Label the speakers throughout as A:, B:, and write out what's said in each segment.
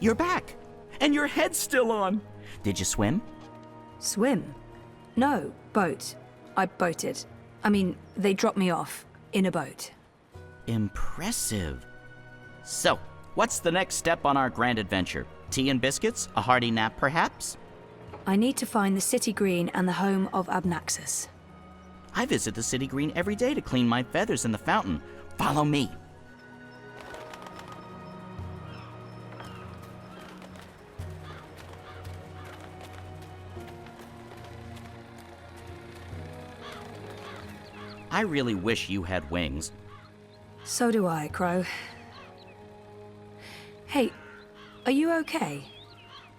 A: You're back! And your head's still on! Did you swim?
B: Swim? No, boat. I boated. I mean, they dropped me off in a boat.
A: Impressive. So, what's the next step on our grand adventure? Tea and biscuits? A hearty nap, perhaps?
B: I need to find the city green and the home of Abnaxus.
A: I visit the city green every day to clean my feathers in the fountain. Follow me. I really wish you had wings.
B: So do I, Crow. Hey, are you okay?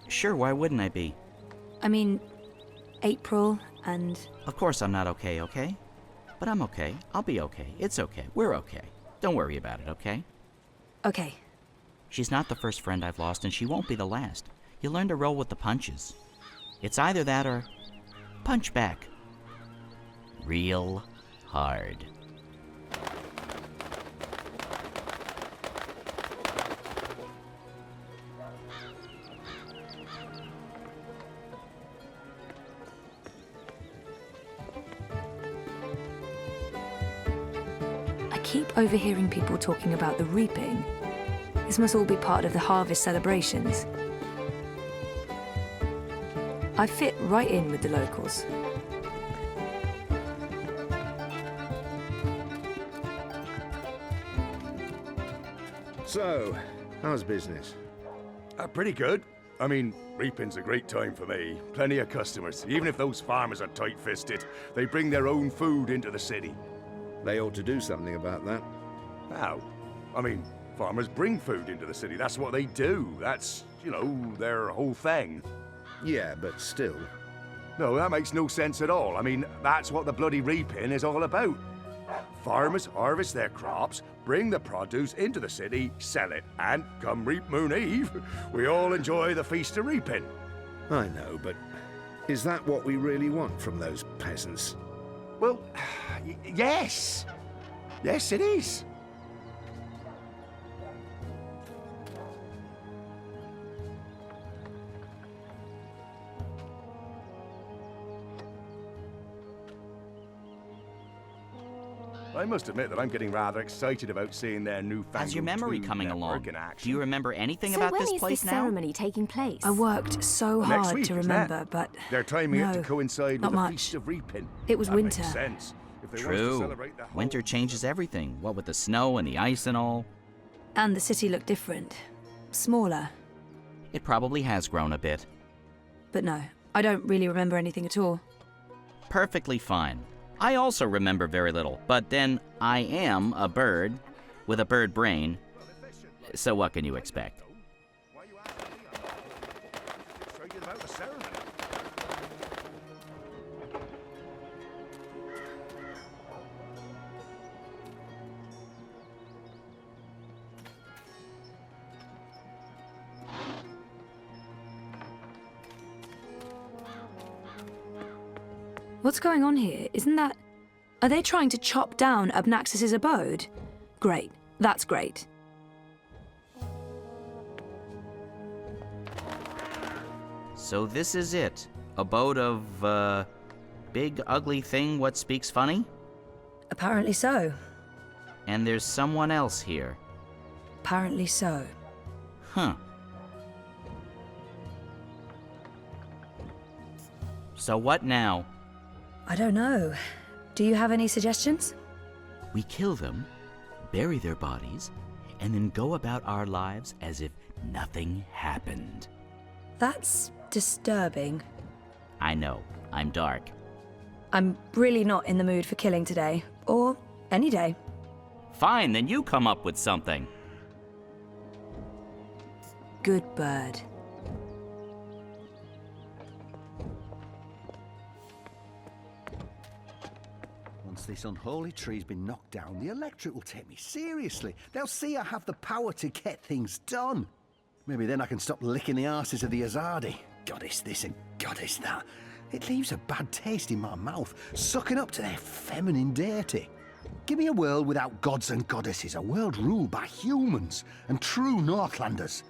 A: Sure, why wouldn't I be?
B: I mean, April and...
A: Of course I'm not okay, okay? But I'm okay. I'll be okay. It's okay. We're okay. Don't worry about it, okay?
B: Okay.
A: She's not the first friend I've lost, and she won't be the last. You learn to roll with the punches. It's either that or punch back. Real hard.
B: I keep overhearing people talking about the reaping. This must all be part of the harvest celebrations. I fit right in with the locals.
C: So, how's business?
D: Pretty good. I mean, reaping's a great time for me. Plenty of customers. Even if those farmers are tight-fisted, they bring their own food into the city.
C: They ought to do something about that.
D: How? I mean, farmers bring food into the city. That's what they do. That's, you know, their whole thing.
C: Yeah, but still.
D: No, that makes no sense at all. I mean, that's what the bloody reaping is all about. Farmers harvest their crops, bring the produce into the city, sell it, and come Reap Moon Eve, we all enjoy the Feast of Reaping.
C: I know, but is that what we really want from those peasants?
D: Well, yes. Yes, it is. I must admit that I'm getting rather excited about seeing their newfangled
A: How's your memory
D: tube
A: coming
D: network
A: along?
D: in action.
A: Do you remember anything
E: So
A: about
E: when
A: this
E: is
A: place
E: this
A: now?
E: ceremony taking place?
B: I worked so
D: Next
B: hard
D: week,
B: to
D: isn't it?
B: remember, but
D: They're timing it to
B: no,
D: coincide
B: not
D: with the
B: much.
D: Feast of Reaping.
B: It was
D: That
B: winter.
D: Makes sense. If they want us to
A: True.
D: celebrate the whole-
A: Winter changes everything. What with the snow and the ice and all.
B: And the city looked different. Smaller.
A: It probably has grown a bit.
B: But no, I don't really remember anything at all.
A: Perfectly fine. I also remember very little, but then I am a bird with a bird brain, so what can you expect?
D: Why are you asking me? I'm not excited about the ceremony.
B: What's going on here? Isn't that... Are they trying to chop down Abnaxus's abode? Great. That's great.
A: So this is it. Abode of, big ugly thing what speaks funny?
B: Apparently so.
A: And there's someone else here.
B: Apparently so.
A: Huh. So what now?
B: I don't know. Do you have any suggestions?
A: We kill them, bury their bodies, and then go about our lives as if nothing happened.
B: That's disturbing.
A: I know, I'm dark.
B: I'm really not in the mood for killing today. Or any day.
A: Fine, then you come up with something.
B: Good bird.
F: Once this unholy tree's been knocked down, the electorate will take me seriously. They'll see I have the power to get things done. Maybe then I can stop licking the arses of the Azadi. Goddess this and goddess that. It leaves a bad taste in my mouth, sucking up to their feminine deity. Give me a world without gods and goddesses, a world ruled by humans and true Northlanders.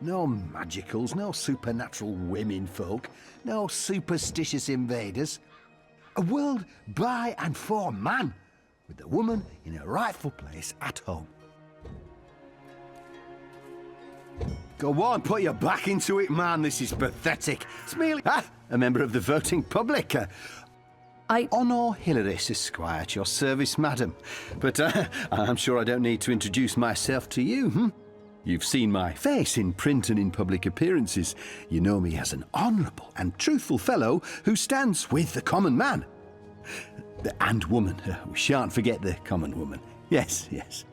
F: No magicals, no supernatural women folk, no superstitious invaders. A world by and for man, with the woman in her rightful place at home. Go on, put your back into it, man. This is pathetic. It's merely a member of the voting public. Honor Hilaris, Esquire, at your service, madam. But I'm sure I don't need to introduce myself to you, hmm? You've seen my face in print and in public appearances. You know me as an honourable and truthful fellow who stands with the common man. And woman. We shan't forget the common woman. Yes, yes.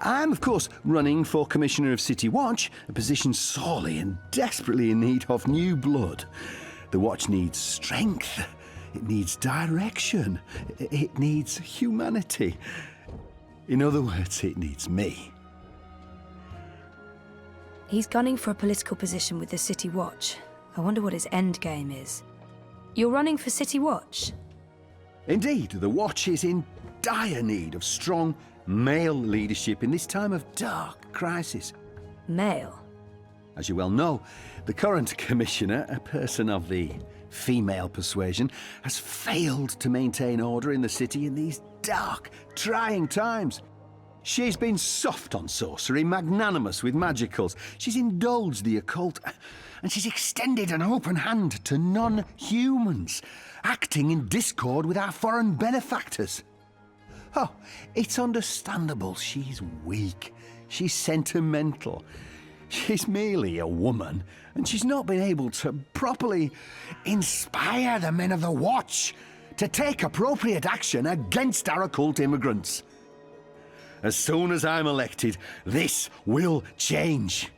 F: I'm, of course, running for Commissioner of City Watch, a position sorely and desperately in need of new blood. The Watch needs strength. It needs direction. It needs humanity. In other words, it needs me.
B: He's gunning for a political position with the City Watch. I wonder what his end game is. You're running for City Watch?
F: Indeed, the Watch is in dire need of strong male leadership in this time of dark crisis.
B: Male?
F: As you well know, the current commissioner, a person of the female persuasion, has failed to maintain order in the city in these dark, trying times. She's been soft on sorcery, magnanimous with magicals. She's indulged the occult, and she's extended an open hand to non-humans, acting in discord with our foreign benefactors. Oh, it's understandable. She's weak. She's sentimental. She's merely a woman, and she's not been able to properly inspire the men of the Watch to take appropriate action against our occult immigrants. As soon as I'm elected, this will change.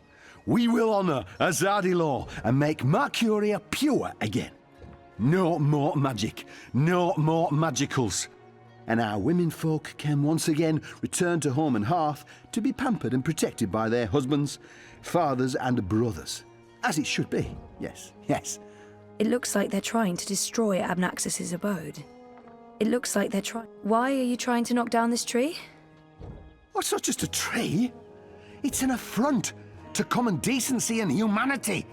F: We will honour Azadi law and make Mercuria pure again. No more magic, no more magicals. And our women folk can once again return to home and hearth to be pampered and protected by their husbands, fathers and brothers. As it should be, yes, yes.
B: It looks like they're trying to destroy Abnaxis's abode. It looks like they're trying... Why are you trying to knock down this tree?
F: Oh, it's not just a tree. It's an affront to common decency and humanity.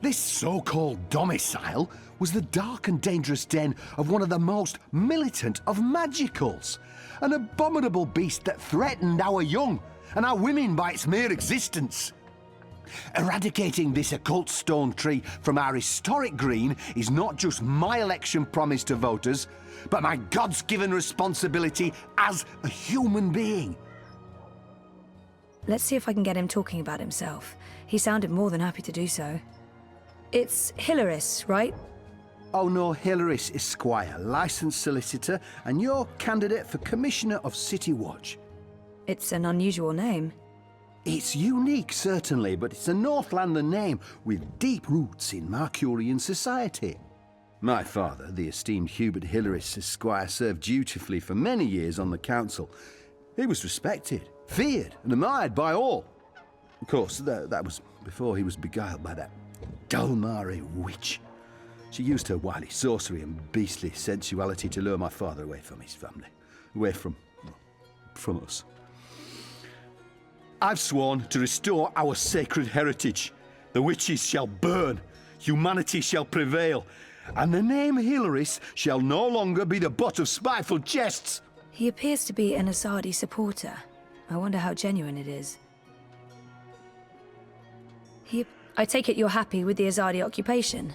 F: This so-called domicile was the dark and dangerous den of one of the most militant of magicals. An abominable beast that threatened our young and our women by its mere existence. Eradicating this occult stone tree from our historic green is not just my election promise to voters, but my God's-given responsibility as a human being.
B: Let's see if I can get him talking about himself. He sounded more than happy to do so. It's Hilaris, right?
F: Oh no, Hilaris, Esquire, licensed solicitor, and your candidate for Commissioner of City Watch.
B: It's an unusual name.
F: It's unique, certainly, but it's a Northlander name with deep roots in Mercurian society. My father, the esteemed Hubert Hilaris, Esquire, served dutifully for many years on the council. He was respected, feared, and admired by all. Of course, that was before he was beguiled by that Dulmari witch. She used her wily sorcery and beastly sensuality to lure my father away from his family, away from us. I've sworn to restore our sacred heritage. The witches shall burn, humanity shall prevail, and the name Hilaris shall no longer be the butt of spiteful jests.
B: He appears to be an Azadi supporter. I wonder how genuine it is. I take it you're happy with the Azadi occupation?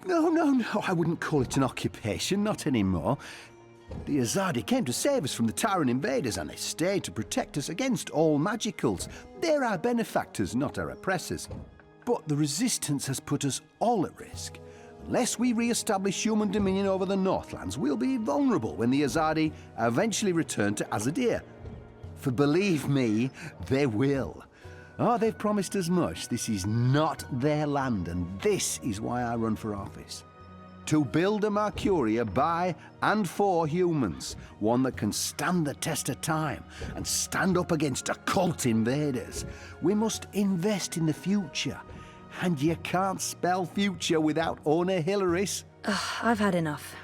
F: No, I wouldn't call it an occupation, not anymore. The Azadi came to save us from the tyrant invaders, and they stayed to protect us against all magicals. They're our benefactors, not our oppressors. But the resistance has put us all at risk. Unless we re-establish human dominion over the Northlands, we'll be vulnerable when the Azadi eventually return to Azadir. For believe me, they will. Oh, they've promised as much. This is not their land, and this is why I run for office. To build a Mercuria by and for humans, one that can stand the test of time and stand up against occult invaders. We must invest in the future, and you can't spell future without owner Hilaris.
B: I've had enough.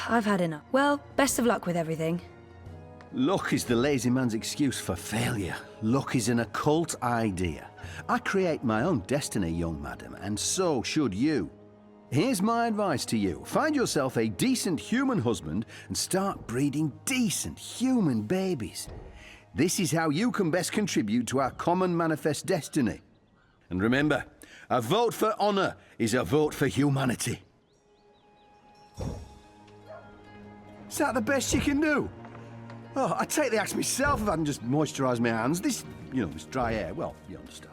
B: I've had enough. Well, best of luck with everything.
F: Luck is the lazy man's excuse for failure. Luck is an occult idea. I create my own destiny, young madam, and so should you. Here's my advice to you. Find yourself a decent human husband and start breeding decent human babies. This is how you can best contribute to our common manifest destiny. And remember, a vote for honor is a vote for humanity. Is that the best you can do? Oh, I'd take the axe myself if I hadn't just moisturised my hands. This, this dry air, well, you understand.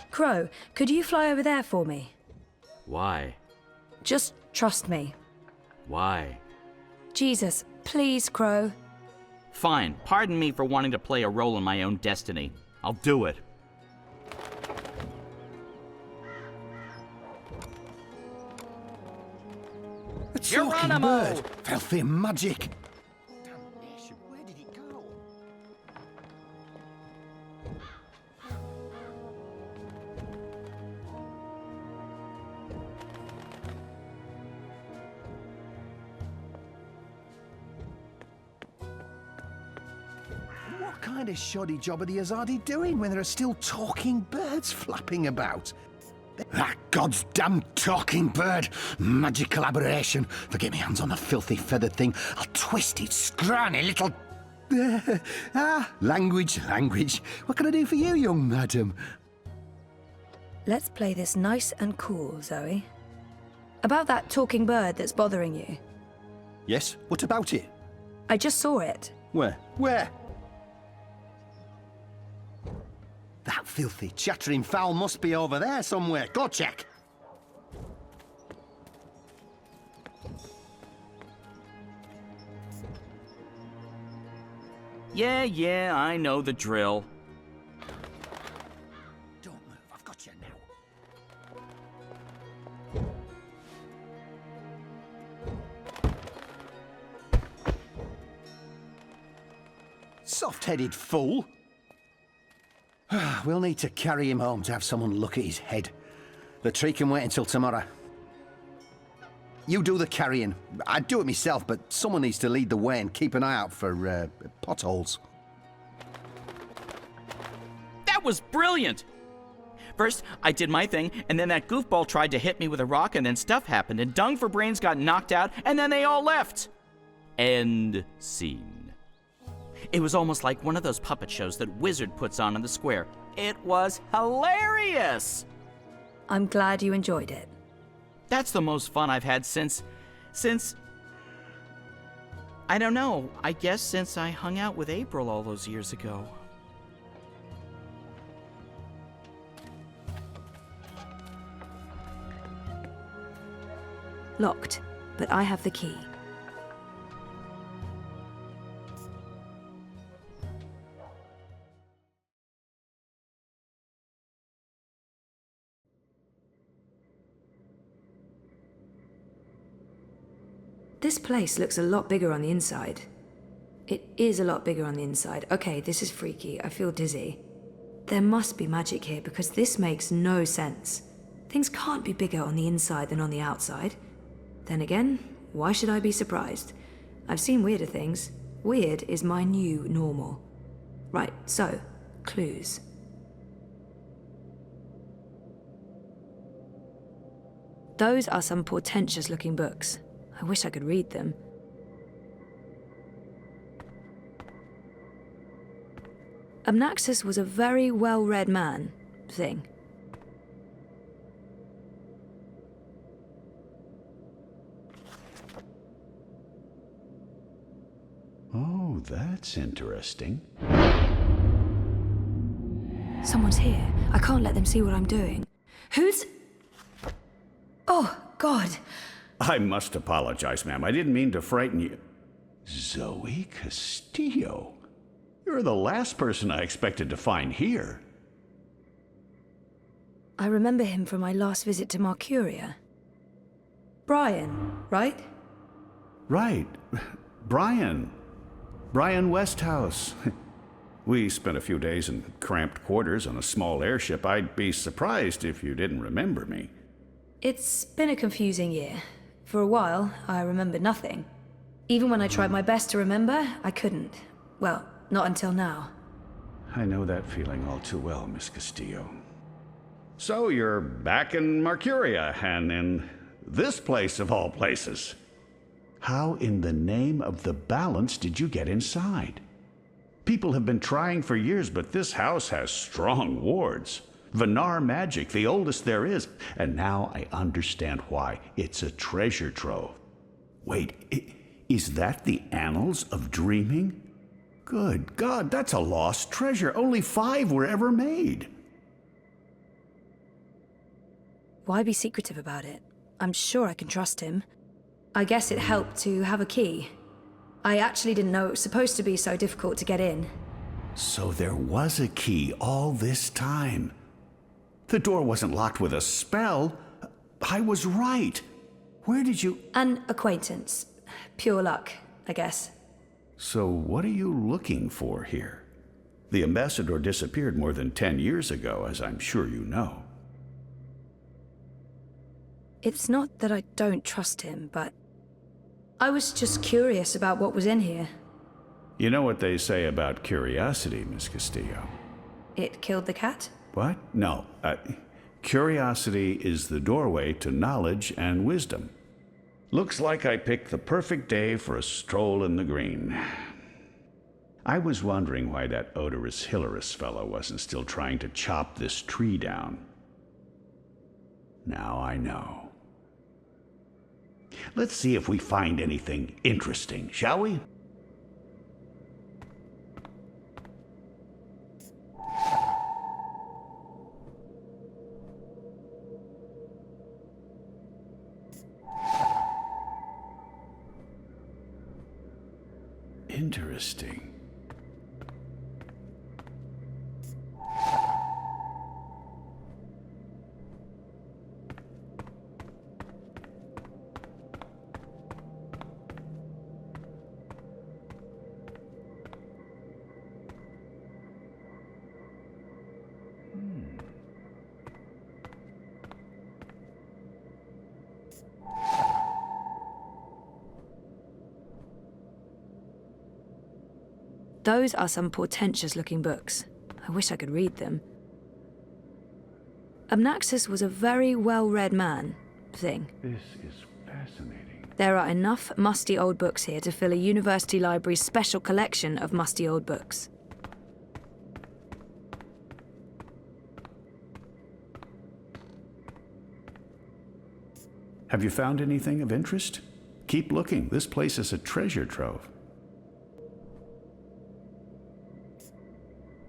B: Crow, could you fly over there for me?
A: Why?
B: Just trust me.
A: Why?
B: Jesus, please, Crow.
A: Fine. Pardon me for wanting to play a role in my own destiny. I'll do it.
F: A talking
A: Geronimo!
F: bird! Filthy magic! Damnation, where did it go? What kind of shoddy job are the Azadi doing when there are still talking birds flapping about? That God's damn talking bird! Magical aberration! If I get my hands on the filthy feathered thing, I'll twist its scrawny little... language. What can I do for you, young madam?
B: Let's play this nice and cool, Zoe. About that talking bird that's bothering you.
F: Yes, what about it?
B: I just saw it.
F: Where? That filthy, chattering fowl must be over there somewhere. Go check.
A: Yeah, I know the drill.
F: Don't move, I've got you now. Soft-headed fool. We'll need to carry him home to have someone look at his head. The tree can wait until tomorrow. You do the carrying. I'd do it myself, but someone needs to lead the way and keep an eye out for potholes.
A: That was brilliant! First, I did my thing, and then that goofball tried to hit me with a rock, and then stuff happened, and Dung for Brains got knocked out, and then they all left! End scene. It was almost like one of those puppet shows that Wizard puts on in the square. It was hilarious!
B: I'm glad you enjoyed it.
A: That's the most fun I've had since... I don't know, I guess since I hung out with April all those years ago.
B: Locked, but I have the key. This place looks a lot bigger on the inside. It is a lot bigger on the inside. Okay, this is freaky. I feel dizzy. There must be magic here because this makes no sense. Things can't be bigger on the inside than on the outside. Then again, why should I be surprised? I've seen weirder things. Weird is my new normal. Right, so, clues. Those are some portentous looking books. I wish I could read them. Abnaxus was a very well-read man, thing.
E: Oh, that's interesting.
B: Someone's here. I can't let them see what I'm doing. Who's... Oh, God.
E: I must apologize, ma'am. I didn't mean to frighten you. Zoe Castillo. You're the last person I expected to find here.
B: I remember him from my last visit to Mercuria. Brian, right?
E: Right. Brian. Brian Westhouse. We spent a few days in cramped quarters on a small airship. I'd be surprised if you didn't remember me.
B: It's been a confusing year. For a while, I remembered nothing. Even when I tried my best to remember, I couldn't. Well, not until now.
E: I know that feeling all too well, Miss Castillo. So you're back in Mercuria, and in this place of all places. How in the name of the balance did you get inside? People have been trying for years, but this house has strong wards. Venar magic, the oldest there is. And now I understand why. It's a treasure trove. Wait, is that the Annals of Dreaming? Good God, that's a lost treasure. Only 5 were ever made.
B: Why be secretive about it? I'm sure I can trust him. I guess it helped to have a key. I actually didn't know it was supposed to be so difficult to get in.
E: So there was a key all this time. The door wasn't locked with a spell. I was right. Where did you...
B: An acquaintance. Pure luck, I guess.
E: So what are you looking for here? The ambassador disappeared more than 10 years ago, as I'm sure you know.
B: It's not that I don't trust him, but... I was just curious about what was in here.
E: You know what they say about curiosity, Miss Castillo?
B: It killed the cat?
E: What? No. Curiosity is the doorway to knowledge and wisdom. Looks like I picked the perfect day for a stroll in the green. I was wondering why that odorous Hilarious fellow wasn't still trying to chop this tree down. Now I know. Let's see if we find anything interesting, shall we? Interesting.
B: Those are some portentous-looking books. I wish I could read them. Amnaxus was a very well-read man, thing.
E: This is fascinating.
B: There are enough musty old books here to fill a university library's special collection of musty old books.
E: Have you found anything of interest? Keep looking. This place is a treasure trove.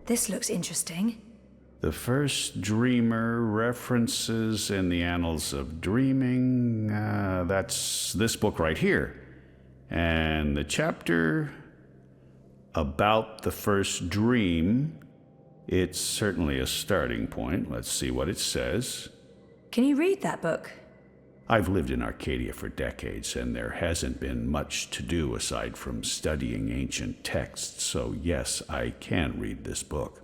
B: This looks interesting.
E: The first dreamer references in the Annals of Dreaming. That's this book right here. And the chapter about the first dream, it's certainly a starting point. Let's see what it says.
B: Can you read that book?
E: I've lived in Arcadia for decades, and there hasn't been much to do aside from studying ancient texts, so yes, I can read this book.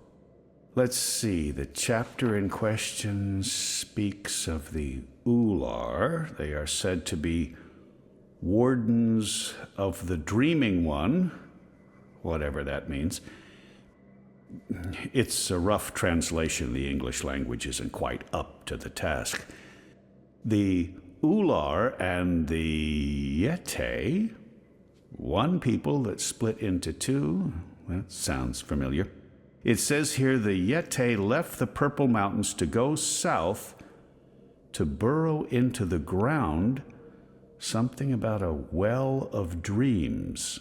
E: Let's see, the chapter in question speaks of the Ular. They are said to be wardens of the Dreaming One, whatever that means. It's a rough translation. The English language isn't quite up to the task. The Ular and the Yete, one people that split into two. That sounds familiar. It says here the Yete left the Purple Mountains to go south to burrow into the ground. Something about a well of dreams.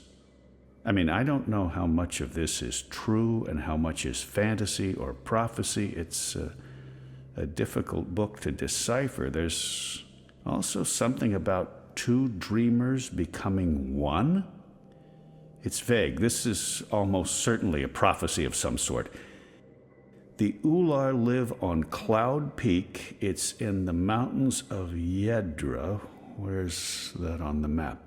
E: I mean, I don't know how much of this is true and how much is fantasy or prophecy. It's a difficult book to decipher. There's also something about two dreamers becoming one. It's vague. This is almost certainly a prophecy of some sort. The Ular live on Cloud Peak. It's in the mountains of Yedra. Where's that on the map?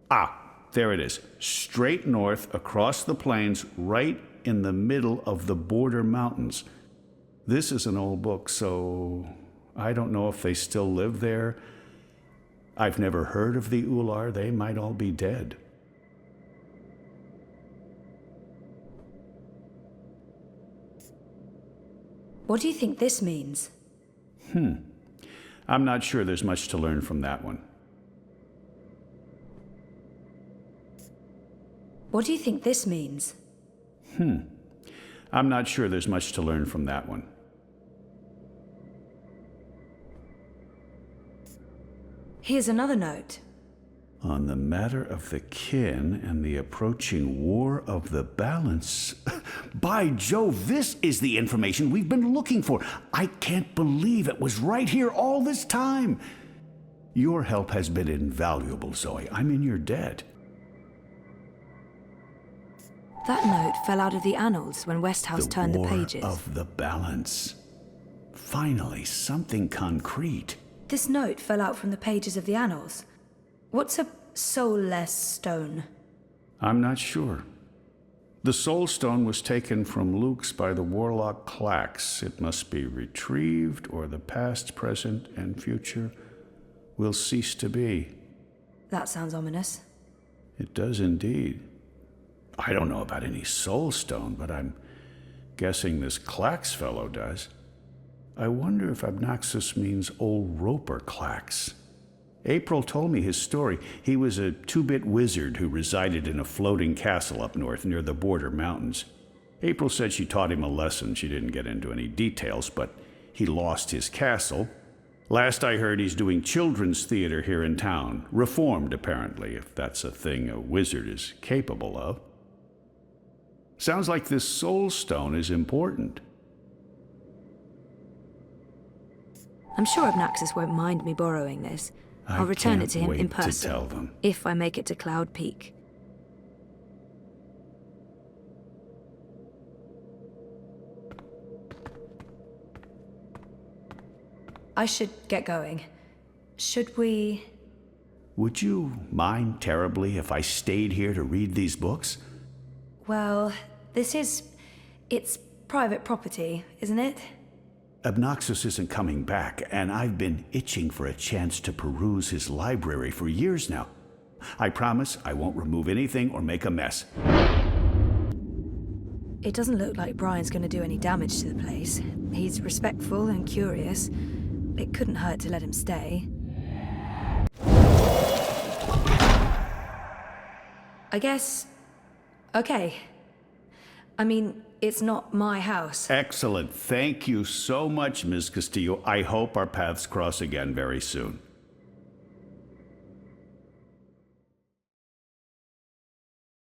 E: Ah, there it is. Straight north across the plains, right in the middle of the border mountains. This is an old book, so I don't know if they still live there. I've never heard of the Ular. They might all be dead.
B: What do you think this means?
E: I'm not sure there's much to learn from that one.
B: What do you think this means?
E: I'm not sure there's much to learn from that one.
B: Here's another note.
E: On the matter of the kin and the approaching war of the balance. By Jove, this is the information we've been looking for. I can't believe it was right here all this time. Your help has been invaluable, Zoe. I'm in your debt.
B: That note fell out of the annals when Westhouse turned the pages.
E: War of the balance. Finally, something concrete.
B: This note fell out from the pages of the annals. What's a soulless stone?
E: I'm not sure. The soul stone was taken from Luke's by the warlock Clax. It must be retrieved, or the past, present, and future will cease to be.
B: That sounds ominous.
E: It does indeed. I don't know about any soul stone, but I'm guessing this Clax fellow does. I wonder if Abnaxus means old roper Clax. April told me his story. He was a two-bit wizard who resided in a floating castle up north near the border mountains. April said she taught him a lesson. She didn't get into any details, but he lost his castle. Last I heard, he's doing children's theater here in town. Reformed, apparently, if that's a thing a wizard is capable of. Sounds like this soul stone is important.
B: I'm sure Abnaxus won't mind me borrowing this. I'll return it to him in person.
E: To tell them.
B: If I make it to Cloud Peak. I should get going. Should we...
E: Would you mind terribly if I stayed here to read these books?
B: Well, it's private property, isn't it?
E: Abnaxus isn't coming back, and I've been itching for a chance to peruse his library for years now. I promise I won't remove anything or make a mess.
B: It doesn't look like Brian's going to do any damage to the place. He's respectful and curious. It couldn't hurt to let him stay. I guess... Okay. I mean, it's not my house.
E: Excellent. Thank you so much, Ms. Castillo. I hope our paths cross again very soon.